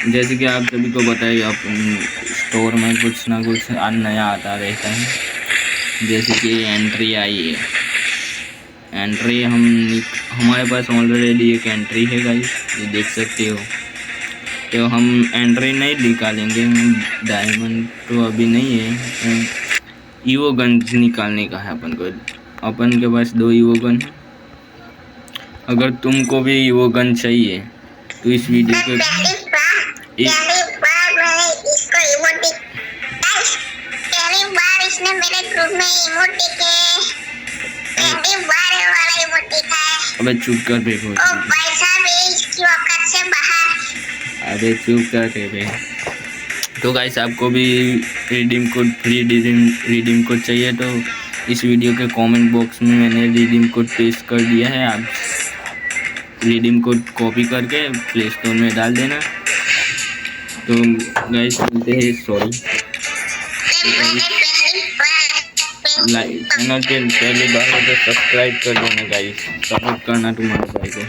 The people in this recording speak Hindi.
जैसे कि आप सभी को बताइए, आप स्टोर में कुछ ना कुछ नया आता रहता है। जैसे कि एंट्री आई है, एंट्री हमारे पास ऑलरेडी एक एंट्री है गाइस, ये देख सकते हो। तो हम एंट्री नहीं निकालेंगे, डायमंड तो अभी नहीं है। ईवो गन निकालने का है अपन के पास 2 ईवो गन है। अगर तुमको भी ईवो गन चाहिए तो इस वीडियो के इसने मेरे ग्रुप में इमोट दिखे, पहली बार वाला इमोट दिखा है। अबे चुप कर बे, ओ भाई साहब इसकी औकात से बाहर। अबे चुप कर बे। तो गाइस आपको भी redeem code, free redeem code चाहिए तो इस वीडियो के कमेंट बॉक्स में मैंने रिडीम कोड पेस्ट कर दिया है। आप रिडीम कोड कॉपी करके प्ले स्टोर में डाल देना। तो गाइस बोलते हैं सॉरी, चैनल के पहली बार हो तो सब्सक्राइब कर देना गाइस, सपोर्ट करना तुम्हारे भाई को।